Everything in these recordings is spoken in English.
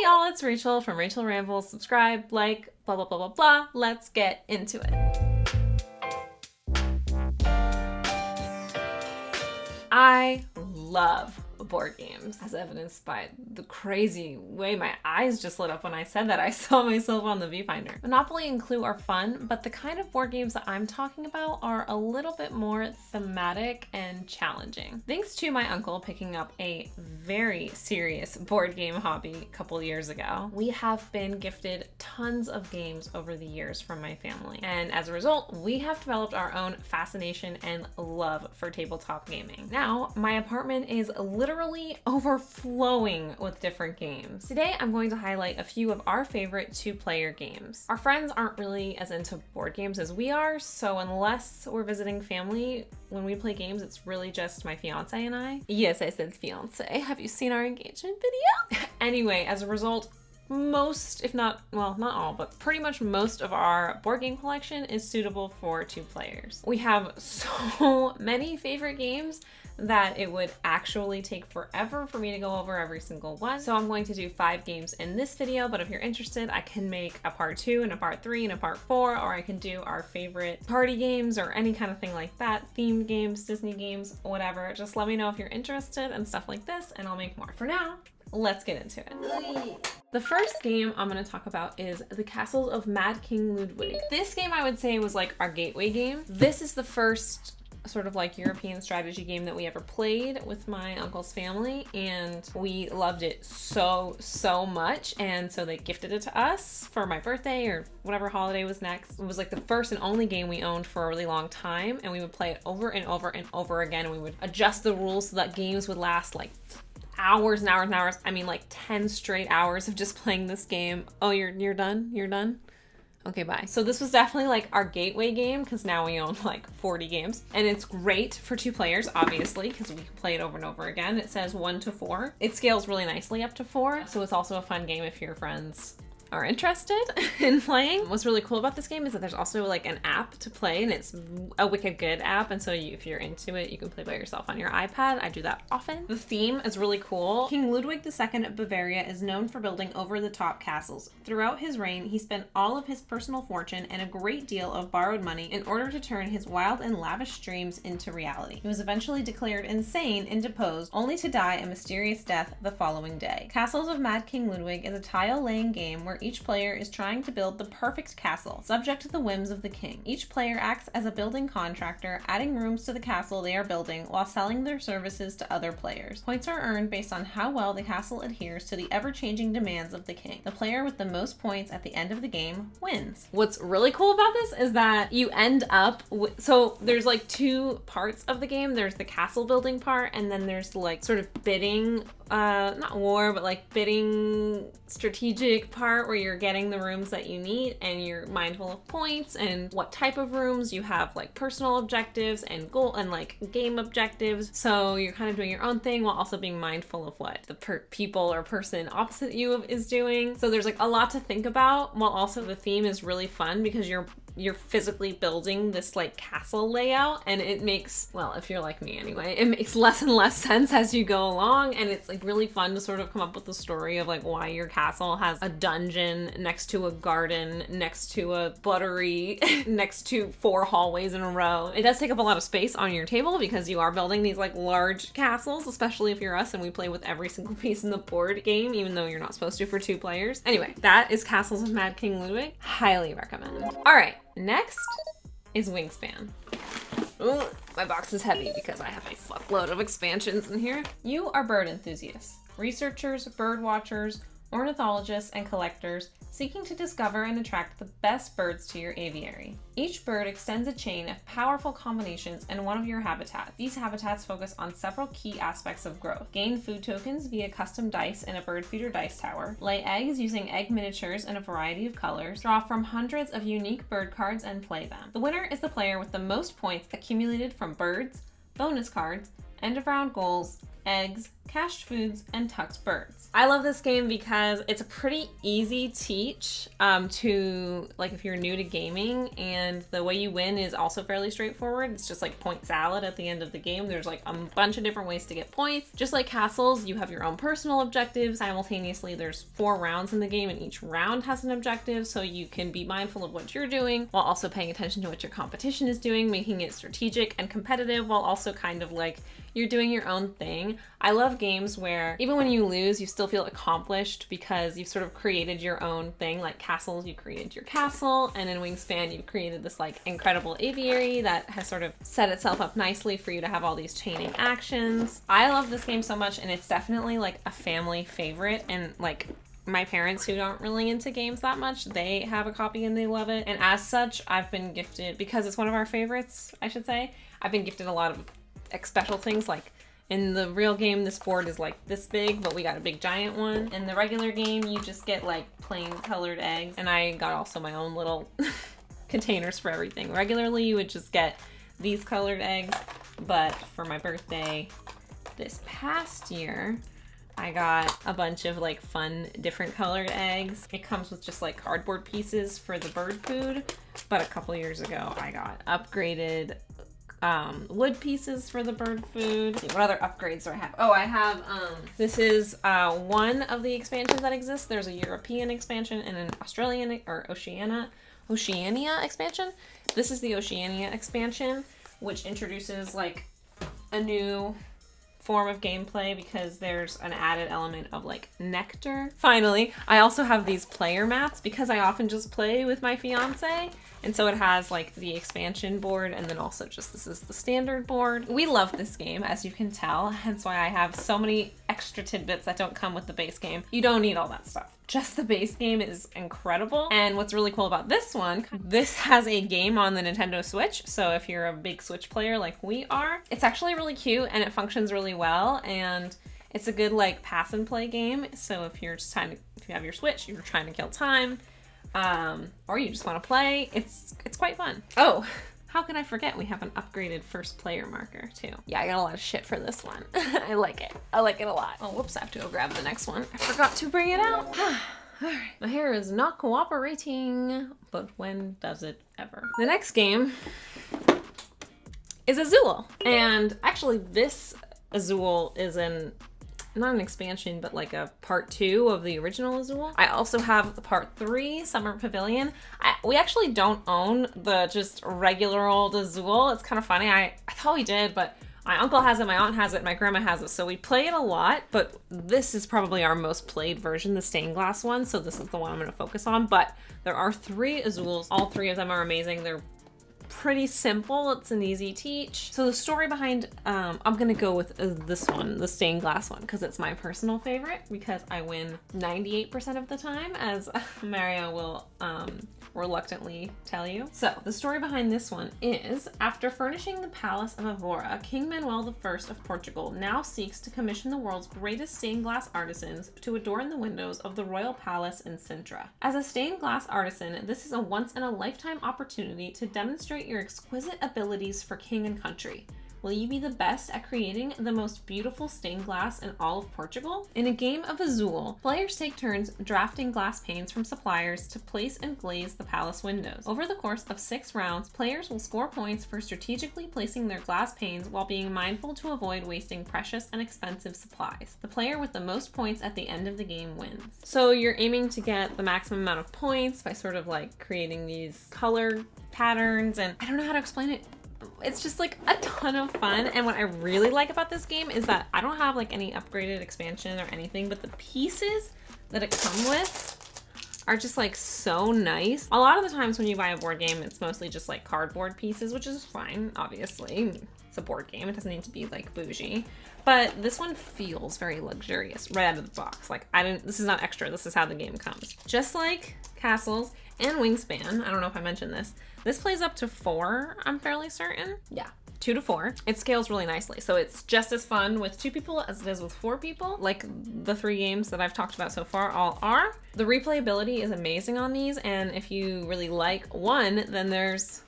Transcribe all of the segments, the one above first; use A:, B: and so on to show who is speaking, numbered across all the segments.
A: Hey y'all, it's Rachel from Rachel Rambles. Subscribe, like, blah, blah, blah, blah, blah. Let's get into it. I love board games, as evidenced by the crazy way my eyes just lit up when I said that. I saw myself on the viewfinder. Monopoly and Clue are fun, but the kind of board games that I'm talking about are a little bit more thematic and challenging. Thanks to my uncle picking up a very serious board game hobby a couple years ago, we have been gifted tons of games over the years from my family. And as a result, we have developed our own fascination and love for tabletop gaming. Now, my apartment is literally overflowing with different games. Today, I'm going to highlight a few of our favorite two-player games. Our friends aren't really as into board games as we are, so unless we're visiting family, when we play games, it's really just my fiance and I. Yes, I said fiance. Have you seen our engagement video? Anyway, as a result, most, if not, well, not all, but pretty much most of our board game collection is suitable for two players. We have so many favorite games that it would actually take forever for me to go over every single one. So I'm going to do 5 games in this video, but if you're interested, I can make a part 2 and a part 3 and a part 4, or I can do our favorite party games or any kind of thing like that, themed games, Disney games, whatever. Just let me know if you're interested and stuff like this, and I'll make more. For now, let's get into it. The first game I'm going to talk about is The Castles of Mad King Ludwig. This game I would say was like our gateway game. This is the first sort of like European strategy game that we ever played with my uncle's family, and we loved it so much, and so they gifted it to us for my birthday or whatever holiday was next. It was like the first and only game we owned for a really long time, and we would play it over and over and over again, and we would adjust the rules so that games would last like hours and hours and hours. I mean like 10 straight hours of just playing this game. Oh, you're done? You're done? Okay, bye. So this was definitely like our gateway game because now we own like 40 games, and it's great for 2 players, obviously, because we can play it over and over again. It says 1 to 4. It scales really nicely up to 4, so it's also a fun game if your friends are interested in playing. What's really cool about this game is that there's also like an app to play, and it's a wicked good app, and so if you're into it, you can play by yourself on your iPad. I do that often. The theme is really cool. King Ludwig II of Bavaria is known for building over-the-top castles. Throughout his reign, he spent all of his personal fortune and a great deal of borrowed money in order to turn his wild and lavish dreams into reality. He was eventually declared insane and deposed, only to die a mysterious death the following day. Castles of Mad King Ludwig is a tile-laying game where each player is trying to build the perfect castle, subject to the whims of the king. Each player acts as a building contractor, adding rooms to the castle they are building while selling their services to other players. Points are earned based on how well the castle adheres to the ever-changing demands of the king. The player with the most points at the end of the game wins. What's really cool about this is that you end up with, so there's like 2 parts of the game. There's the castle building part, and then there's like sort of bidding, not war, but like bidding strategic part where you're getting the rooms that you need, and you're mindful of points and what type of rooms. You have like personal objectives and goal and like game objectives, so you're kind of doing your own thing while also being mindful of what the people or person opposite you is doing. So there's like a lot to think about, while also the theme is really fun because you're physically building this like castle layout, and it makes, well, if you're like me anyway, it makes less and less sense as you go along, and it's like really fun to sort of come up with the story of like why your castle has a dungeon next to a garden, next to a buttery, next to 4 hallways in a row. It does take up a lot of space on your table because you are building these like large castles, especially if you're us and we play with every single piece in the board game, even though you're not supposed to for 2 players. Anyway, that is Castles of Mad King Ludwig. Highly recommend. All right, next is Wingspan. Ooh, my box is heavy because I have a fuckload of expansions in here. You are bird enthusiasts, researchers, bird watchers, ornithologists, and collectors seeking to discover and attract the best birds to your aviary. Each bird extends a chain of powerful combinations in one of your habitats. These habitats focus on several key aspects of growth. Gain food tokens via custom dice in a bird feeder dice tower. Lay eggs using egg miniatures in a variety of colors. Draw from hundreds of unique bird cards and play them. The winner is the player with the most points accumulated from birds, bonus cards, end of round goals, eggs, cached foods, and tucked birds. I love this game because it's a pretty easy teach to, like, if you're new to gaming, and the way you win is also fairly straightforward. It's just like point salad at the end of the game. There's like a bunch of different ways to get points. Just like castles, you have your own personal objectives. Simultaneously, there's 4 rounds in the game, and each round has an objective, so you can be mindful of what you're doing while also paying attention to what your competition is doing, making it strategic and competitive while also kind of like you're doing your own thing. I love games where even when you lose, you still feel accomplished because you've sort of created your own thing. Like castles, you created your castle, and in Wingspan, you've created this like incredible aviary that has sort of set itself up nicely for you to have all these chaining actions. I love this game so much, and it's definitely like a family favorite, and like my parents, who aren't really into games that much, they have a copy and they love it. And as such, I've been gifted, because it's one of our favorites, I should say, I've been gifted a lot of special things. Like in the real game, this board is like this big, but we got a big giant one. In the regular game, you just get like plain colored eggs. And I got also my own little containers for everything. Regularly, you would just get these colored eggs, but for my birthday this past year, I got a bunch of like fun different colored eggs. It comes with just like cardboard pieces for the bird food, but a couple years ago I got upgraded wood pieces for the bird food. Let's see, what other upgrades do I have? Oh, I have, this is one of the expansions that exists. There's a European expansion and an Australian or Oceania expansion. This is the Oceania expansion, which introduces like a new form of gameplay because there's an added element of like nectar. Finally, I also have these player mats because I often just play with my fiance. And so it has like the expansion board, and then also just this is the standard board. We love this game, as you can tell, hence why I have so many extra tidbits that don't come with the base game. You don't need all that stuff. Just the base game is incredible. And what's really cool about this one, this has a game on the Nintendo Switch. So if you're a big Switch player like we are, it's actually really cute and it functions really well. And it's a good like pass and play game. So if you're just if you have your Switch, you're trying to kill time, or you just want to play, it's quite fun. Oh, how can I forget? We have an upgraded first player marker too. Yeah, I got a lot of shit for this one. I like it. I like it a lot. Oh, whoops, I have to go grab the next one. I forgot to bring it out. All right, my hair is not cooperating, but when does it ever? The next game is AZUL. And actually this AZUL is not an expansion, but like a part 2 of the original AZUL. I also have the part 3, Summer Pavilion. We actually don't own the just regular old AZUL. It's kind of funny. I thought we did, but my uncle has it, my aunt has it, my grandma has it. So we play it a lot, but this is probably our most played version, the stained glass one. So this is the one I'm gonna focus on, but there are 3 AZULs. All 3 of them are amazing. They're pretty simple. It's an easy teach. So the story behind, I'm gonna go with this one, the stained glass one, because it's my personal favorite because I win 98% of the time, as Mario will reluctantly tell you. So the story behind this one is, after furnishing the Palace of Evora, King Manuel I of Portugal now seeks to commission the world's greatest stained glass artisans to adorn the windows of the royal palace in Sintra. As a stained glass artisan, this is a once-in-a-lifetime opportunity to demonstrate your exquisite abilities for king and country. Will you be the best at creating the most beautiful stained glass in all of Portugal? In a game of AZUL, players take turns drafting glass panes from suppliers to place and glaze the palace windows. Over the course of 6 rounds, players will score points for strategically placing their glass panes while being mindful to avoid wasting precious and expensive supplies. The player with the most points at the end of the game wins. So you're aiming to get the maximum amount of points by sort of like creating these color patterns, and I don't know how to explain it. It's just like a ton of fun. And what I really like about this game is that I don't have like any upgraded expansion or anything, but the pieces that it comes with are just like so nice. A lot of the times when you buy a board game, it's mostly just like cardboard pieces, which is fine, obviously. It's a board game, it doesn't need to be like bougie. But this one feels very luxurious right out of the box. Like this is not extra, this is how the game comes. Just like Castles and Wingspan, I don't know if I mentioned this plays up to 4, I'm fairly certain. Yeah, 2 to 4. It scales really nicely. So it's just as fun with 2 people as it is with 4 people, like the 3 games that I've talked about so far all are. The replayability is amazing on these, and if you really like one, then there's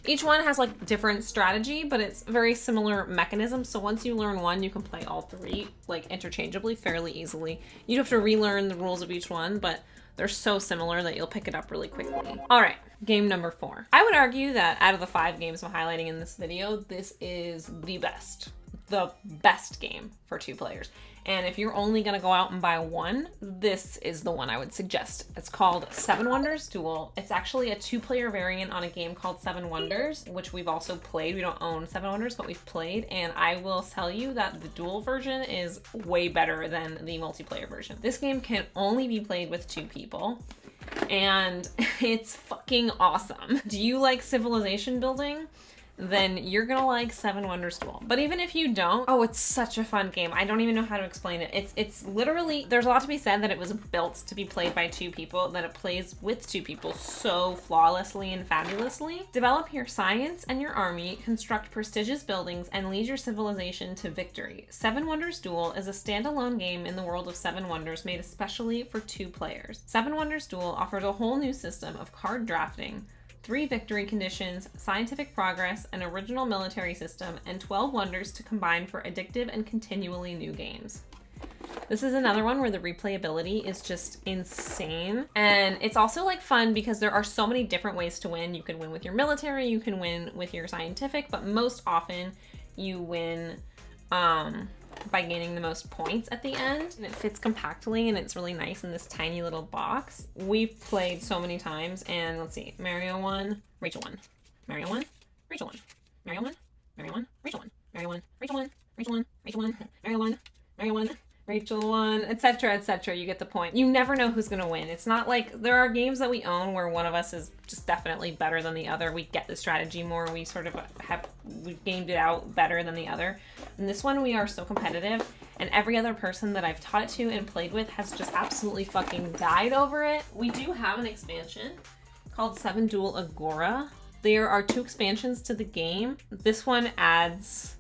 A: Each one has like different strategy, but it's very similar mechanism. So once you learn one, you can play all three like interchangeably fairly easily. You have to relearn the rules of each one, but they're so similar that you'll pick it up really quickly. All right, game number 4. I would argue that out of the 5 games I'm highlighting in this video, this is the best game for 2 players. And if you're only gonna go out and buy one, this is the one I would suggest. It's called 7 Wonders Duel. It's actually a 2-player variant on a game called 7 Wonders, which we've also played. We don't own 7 Wonders, but we've played. And I will tell you that the duel version is way better than the multiplayer version. This game can only be played with 2 people. And it's fucking awesome. Do you like civilization building? Then you're gonna like 7 Wonders Duel. But even if you don't, oh, it's such a fun game. I don't even know how to explain it. It's literally, there's a lot to be said that it was built to be played by 2 people, that it plays with 2 people so flawlessly and fabulously. Develop your science and your army, construct prestigious buildings, and lead your civilization to victory. 7 Wonders Duel is a standalone game in the world of 7 Wonders made especially for 2 players. 7 Wonders Duel offers a whole new system of card drafting, 3 victory conditions, scientific progress, an original military system, and 12 wonders to combine for addictive and continually new games. This is another one where the replayability is just insane. And it's also like fun because there are so many different ways to win. You can win with your military, you can win with your scientific, but most often you win by gaining the most points at the end. And it fits compactly and it's really nice in this tiny little box. We've played so many times, and let's see, Mario won, Rachel won, Mario won, Rachel won, Mario won, Mario won, Rachel won, Mario won, Rachel won, Rachel won, Rachel won, Mario won, Mario won, Rachel won, etc., etc. You get the point. You never know who's gonna win. It's not like there are games that we own where one of us is just definitely better than the other. We get the strategy more. We sort of we've gamed it out better than the other. In this one, we are so competitive, and every other person that I've taught it to and played with has just absolutely fucking died over it. We do have an expansion called 7 Duel Agora. There are 2 expansions to the game. This one adds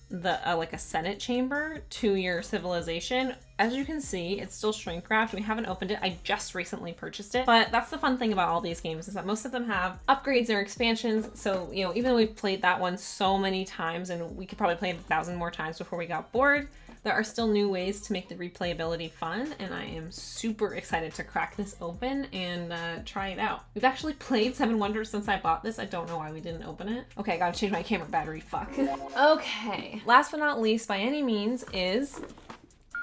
A: the like a Senate chamber to your civilization. As you can see, it's still shrink wrapped. We haven't opened it. I just recently purchased it. But that's the fun thing about all these games, is that most of them have upgrades or expansions. So, you know, even though we've played that one so many times, and we could probably play it 1,000 more times before we got bored, there are still new ways to make the replayability fun, and I am super excited to crack this open and try it out. We've actually played 7 Wonders since I bought this. I don't know why we didn't open it. Okay, I gotta change my camera battery, fuck. Okay, last but not least by any means is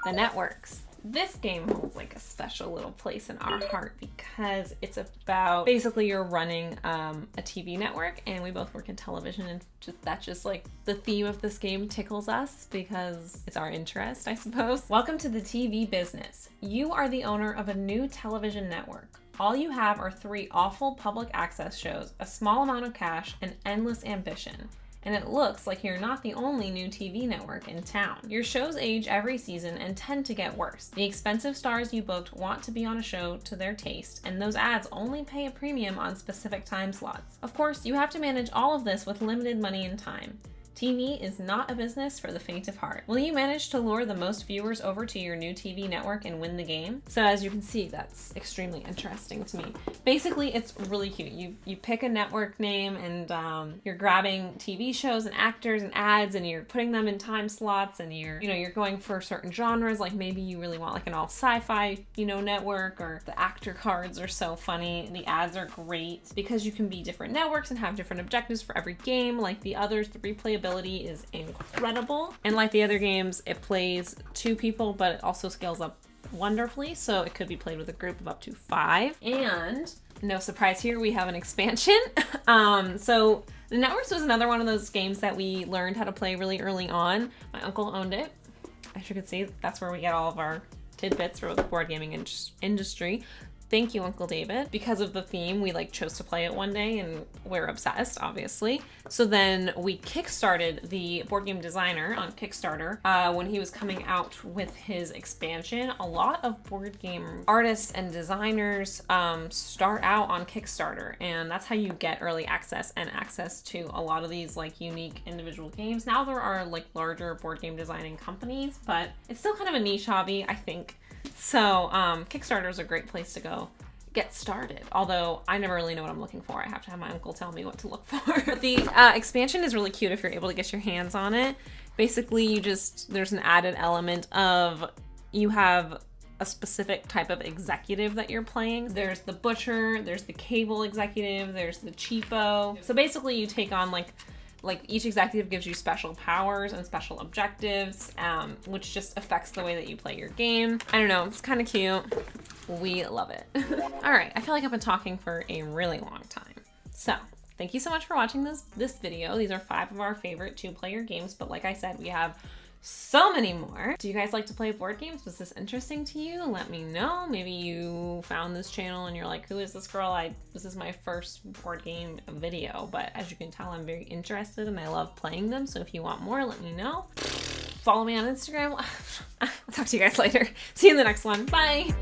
A: the networks. This game holds like a special little place in our heart because it's about, basically you're running a TV network, and we both work in television, and that's just like the theme of this game tickles us because it's our interest, I suppose. Welcome to the TV business. You are the owner of a new television network. All you have are 3 awful public access shows, a small amount of cash, and endless ambition. And it looks like you're not the only new TV network in town. Your shows age every season and tend to get worse. The expensive stars you booked want to be on a show to their taste, and those ads only pay a premium on specific time slots. Of course, you have to manage all of this with limited money and time. TV is not a business for the faint of heart. Will you manage to lure the most viewers over to your new TV network and win the game? So as you can see, that's extremely interesting to me. Basically, it's really cute. You pick a network name, and you're grabbing TV shows and actors and ads, and you're putting them in time slots, and you're going for certain genres. Like maybe you really want like an all sci-fi, network, or the actor cards are so funny. The ads are great because you can be different networks and have different objectives for every game. Like the others, the replayability is incredible, and like the other games, it plays 2 people, but it also scales up wonderfully, so it could be played with a group of up to 5. And no surprise here, we have an expansion. So the Networks was another one of those games that we learned how to play really early on. My uncle owned it. As you can see, that's where we get all of our tidbits for the board gaming industry. Thank you, Uncle David. Because of the theme, we chose to play it one day, and we're obsessed, obviously. So then we kickstarted the board game designer on Kickstarter when he was coming out with his expansion. A lot of board game artists and designers start out on Kickstarter, and that's how you get early access and access to a lot of these unique individual games. Now there are larger board game designing companies, but it's still kind of a niche hobby, I think. So Kickstarter is a great place to go get started. Although I never really know what I'm looking for. I have to have my uncle tell me what to look for. But the expansion is really cute if you're able to get your hands on it. Basically, there's an added element of you have a specific type of executive that you're playing. There's the butcher, there's the cable executive, there's the cheapo. So basically you take on like each executive gives you special powers and special objectives, which just affects the way that you play your game. I don't know, it's kind of cute. We love it. All right, I feel like I've been talking for a really long time. So thank you so much for watching this video. These are 5 of our favorite 2-player games, but like I said, we have so many more. Do you guys like to play board games? Was this interesting to you? Let me know. Maybe you found this channel and you're like, who is this girl? This is my first board game video, but as you can tell, I'm very interested and I love playing them. So if you want more, let me know. Follow me on Instagram. I'll talk to you guys later. See you in the next one. Bye.